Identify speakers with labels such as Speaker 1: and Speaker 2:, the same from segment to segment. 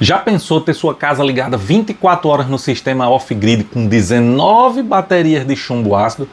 Speaker 1: Já pensou ter sua casa ligada 24 horas no sistema off-grid com 19 baterias de chumbo ácido,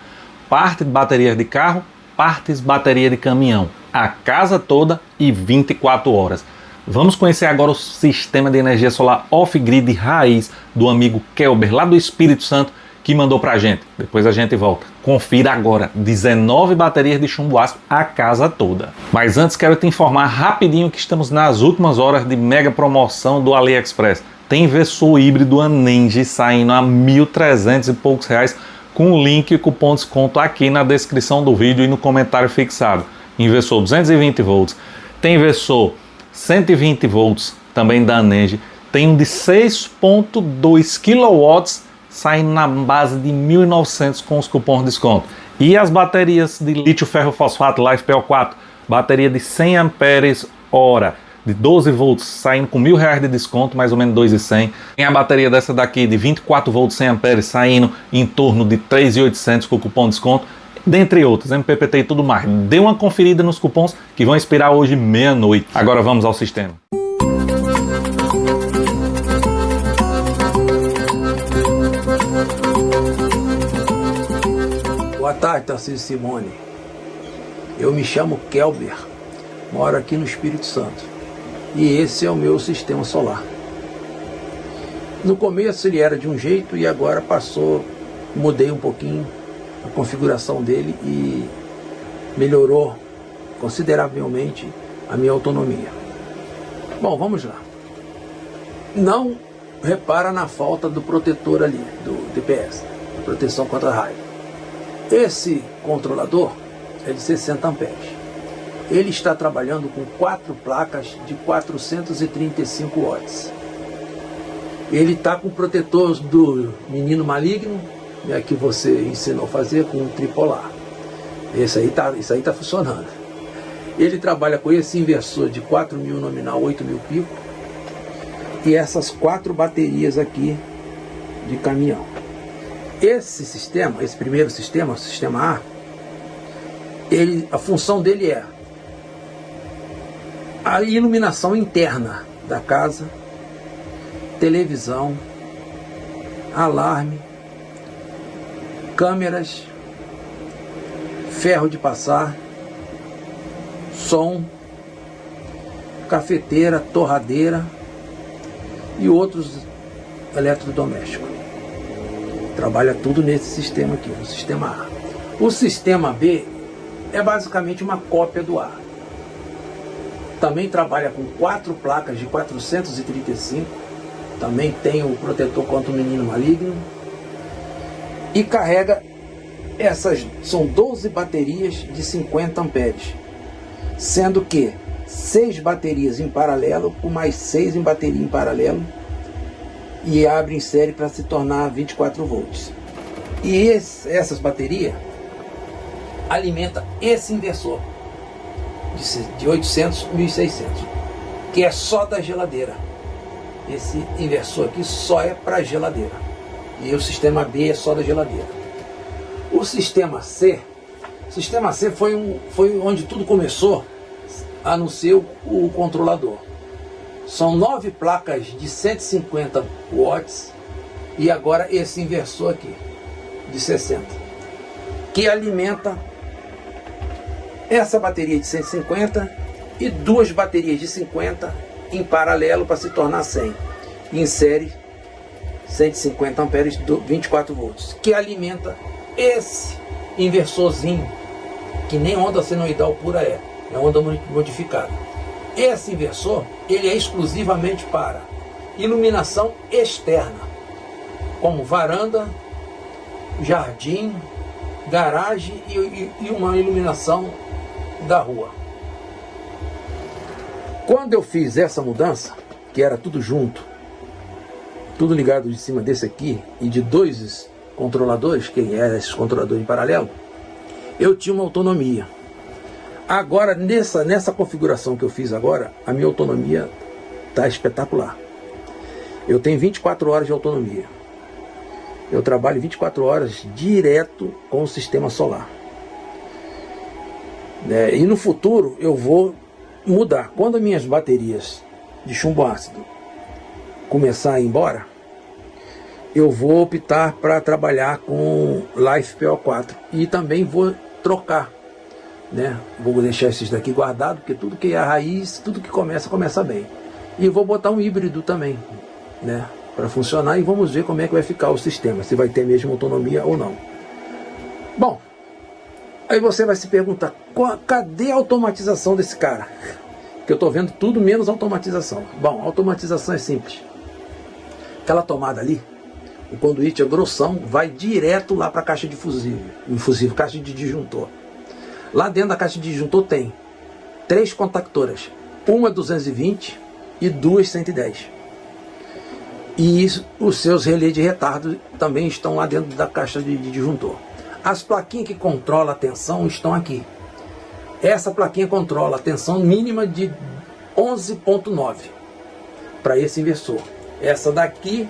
Speaker 1: parte de baterias de carro, partes bateria de caminhão, a casa toda e 24 horas? Vamos conhecer agora o sistema de energia solar off-grid raiz do amigo Kelber, lá do Espírito Santo, que mandou pra gente. Depois a gente volta. Confira agora, 19 baterias de chumbo ácido, a casa toda. Mas antes quero te informar rapidinho que estamos nas últimas horas de mega promoção do AliExpress. Tem inversor híbrido Anenge saindo a 1.300 e poucos reais, com link e cupom de desconto aqui na descrição do vídeo e no comentário fixado. Inversor 220 volts, tem inversor 120 volts também da Anenge, tem um de 6.2 kW saindo na base de 1.900 com os cupons de desconto. E as baterias de lítio ferro fosfato LiFePO4, bateria de 100 amperes hora, de 12 volts, saindo com R$1.000 de desconto, mais ou menos 2.100. Tem a bateria dessa daqui de 24 volts 100 amperes, saindo em torno de 3.800 com o cupom de desconto, dentre outros, MPPT e tudo mais. Dê uma conferida nos cupons que vão expirar hoje meia-noite. Agora vamos ao sistema.
Speaker 2: Boa tarde, Tarcísio Simone. Eu me chamo Kelber, moro aqui no Espírito Santo e esse é o meu sistema solar. No começo ele era de um jeito e agora mudei um pouquinho a configuração dele e melhorou consideravelmente a minha autonomia. Bom, vamos lá. Não repara na falta do protetor ali, do DPS, proteção contra raio. Esse controlador é de 60 amperes. Ele está trabalhando com 4 placas de 435 watts. Ele está com o protetor do menino maligno, que você ensinou a fazer com um tripolar. Isso aí tá funcionando. Ele trabalha com esse inversor de 4.000 nominal, 8.000 pico, e essas 4 baterias aqui de caminhão. Esse sistema, esse primeiro sistema, o sistema A, a função dele é a iluminação interna da casa, televisão, alarme, câmeras, ferro de passar, som, cafeteira, torradeira e outros eletrodomésticos. Trabalha tudo nesse sistema aqui, no sistema A. O sistema B é basicamente uma cópia do A. Também trabalha com 4 placas de 435, também tem o protetor contra o menino maligno e carrega são 12 baterias de 50 amperes, sendo que 6 baterias em paralelo com mais 6 em bateria em paralelo e abre em série para se tornar 24 volts. E essas baterias alimentam esse inversor de 800, 1600, que é só da geladeira. Esse inversor aqui só é para geladeira. E o sistema B é só da geladeira. O sistema C foi onde tudo começou, a não ser o controlador. São 9 placas de 150 watts e agora esse inversor aqui, de 60, que alimenta essa bateria de 150 e 2 baterias de 50 em paralelo para se tornar 100. Em série, 150 amperes, 24 volts, que alimenta esse inversorzinho, que nem onda senoidal pura é onda modificada. Esse inversor, ele é exclusivamente para iluminação externa, como varanda, jardim, garagem e uma iluminação da rua. Quando eu fiz essa mudança, que era tudo junto, tudo ligado de cima desse aqui, e de 2 controladores, que eram esses controladores em paralelo, eu tinha uma autonomia. Agora, nessa configuração que eu fiz agora, a minha autonomia está espetacular. Eu tenho 24 horas de autonomia. Eu trabalho 24 horas direto com o sistema solar. E no futuro eu vou mudar. Quando minhas baterias de chumbo ácido começar a ir embora, eu vou optar para trabalhar com LiFePO4 e também vou trocar, né? Vou deixar esses daqui guardados, porque tudo que é a raiz, tudo que começa bem. E vou botar um híbrido também, né? Para funcionar, e vamos ver como é que vai ficar o sistema, se vai ter a mesma autonomia ou não. Bom, aí você vai se perguntar, cadê a automatização desse cara? Que eu estou vendo tudo menos automatização. Bom, a automatização é simples. Aquela tomada ali, o conduíte é grossão, vai direto lá para a caixa de fusível, caixa de disjuntor. Lá dentro da caixa de disjuntor tem 3 contactoras, uma 220 e 2 110. E os seus relés de retardo também estão lá dentro da caixa de disjuntor. As plaquinhas que controlam a tensão estão aqui. Essa plaquinha controla a tensão mínima de 11.9 para esse inversor. Essa daqui,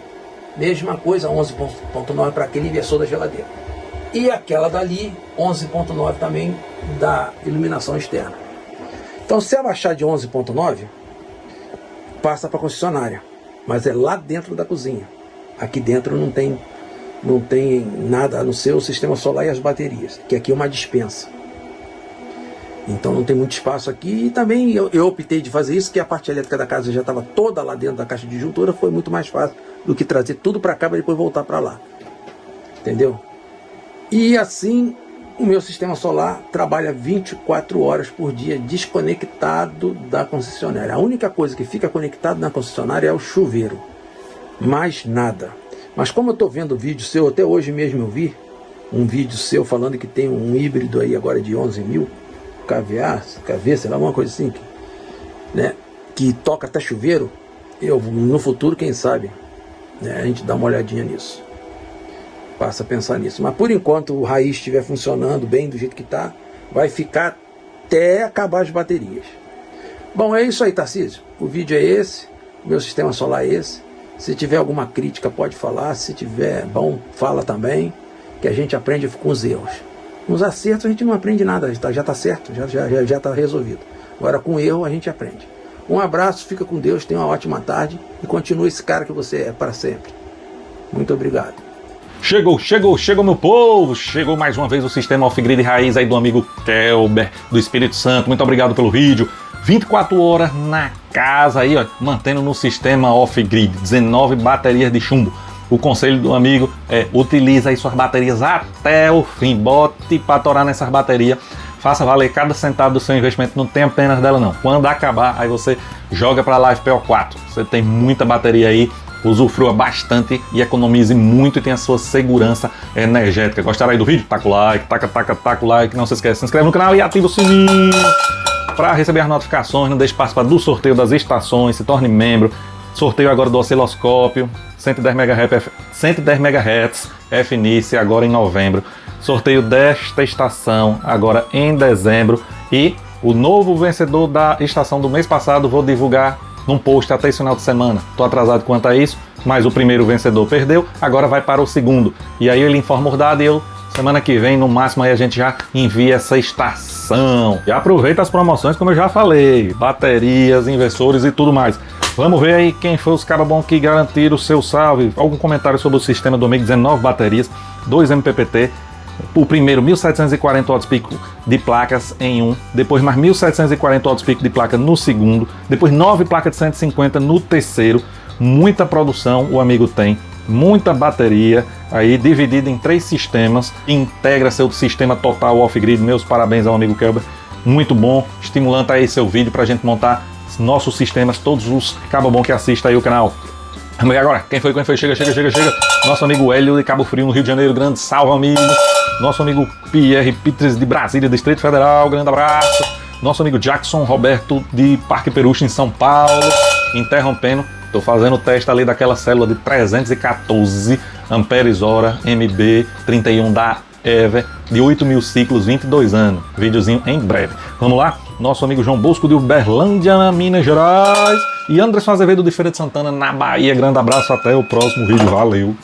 Speaker 2: mesma coisa, 11.9 para aquele inversor da geladeira. E aquela dali, 11.9 também da iluminação externa. Então, se abaixar de 11.9, passa para a concessionária. Mas é lá dentro da cozinha. Aqui dentro não tem nada a não ser o sistema solar e as baterias, que aqui é uma dispensa. Então não tem muito espaço aqui. E também eu optei de fazer isso, que a parte elétrica da casa já estava toda lá dentro da caixa de disjuntora. Foi muito mais fácil do que trazer tudo para cá para depois voltar para lá. Entendeu? E assim o meu sistema solar trabalha 24 horas por dia desconectado da concessionária. A única coisa que fica conectado na concessionária é o chuveiro. Mais nada. Mas como eu estou vendo vídeo seu, até hoje mesmo eu vi um vídeo seu falando que tem um híbrido aí agora de 11 mil KV, sei lá, uma coisa assim, né, que toca até chuveiro. No futuro, quem sabe, né, a gente dá uma olhadinha nisso. Passa a pensar nisso. Mas por enquanto o raiz estiver funcionando bem do jeito que está, vai ficar até acabar as baterias. Bom, é isso aí, Tarcísio. O vídeo é esse, o meu sistema solar é esse. Se tiver alguma crítica, pode falar. Se tiver bom, fala também, que a gente aprende com os erros. Nos acertos a gente não aprende nada, já está certo, já está resolvido. Agora com erro a gente aprende. Um abraço, fica com Deus, tenha uma ótima tarde e continue esse cara que você é para sempre. Muito obrigado.
Speaker 1: Chegou meu povo, chegou mais uma vez o sistema off-grid raiz aí do amigo Kelber, do Espírito Santo. Muito obrigado pelo vídeo. 24 horas na casa aí, ó, mantendo no sistema off-grid, 19 baterias de chumbo. O conselho do amigo é: utilize aí suas baterias até o fim, bote para torar nessas baterias, faça valer cada centavo do seu investimento, não tem apenas dela não. Quando acabar, aí você joga para a LiFePO4. Você tem muita bateria aí, usufrua bastante e economize muito e tenha a sua segurança energética. Gostaram aí do vídeo? Taca o like, taca o like, não se esquece, se inscreve no canal e ativa o sininho para receber as notificações, não deixe de participar do sorteio das estações, se torne membro. Sorteio agora do osciloscópio, 110 MHz FNIC agora em novembro. Sorteio desta estação agora em dezembro. E o novo vencedor da estação do mês passado vou divulgar num post até esse final de semana. Estou atrasado quanto a isso, mas o primeiro vencedor perdeu, agora vai para o segundo. E aí ele informa o dado e eu, semana que vem, no máximo, aí a gente já envia essa estação. E aproveita as promoções, como eu já falei, baterias, inversores e tudo mais. Vamos ver aí quem foi os caras bons que garantiram o seu salve. Algum comentário sobre o sistema do amigo, 19 baterias, 2 MPPT. O primeiro, 1740 watts pico de placas em um. Depois mais 1740 watts pico de placa no segundo. Depois 9 placas de 150 no terceiro. Muita produção o amigo tem. Muita bateria aí dividida em 3 sistemas. Integra seu sistema total off-grid. Meus parabéns ao amigo Kelber. Muito bom. Estimulando aí seu vídeo pra gente montar nossos sistemas, todos os cabo bom que assista aí o canal. Vamos ver agora, quem foi, chega. Nosso amigo Hélio de Cabo Frio, no Rio de Janeiro, grande salve amigo. Nosso amigo Pierre Pitres de Brasília, Distrito Federal, grande abraço. Nosso amigo Jackson Roberto de Parque Peruche, em São Paulo. Interrompendo, estou fazendo o teste ali daquela célula de 314 amperes hora, MB31 da Ever, de 8.000 ciclos, 22 anos. Videozinho em breve. Vamos lá? Nosso amigo João Bosco de Uberlândia, Minas Gerais. E Anderson Azevedo de Feira de Santana, na Bahia. Grande abraço, até o próximo vídeo. Valeu!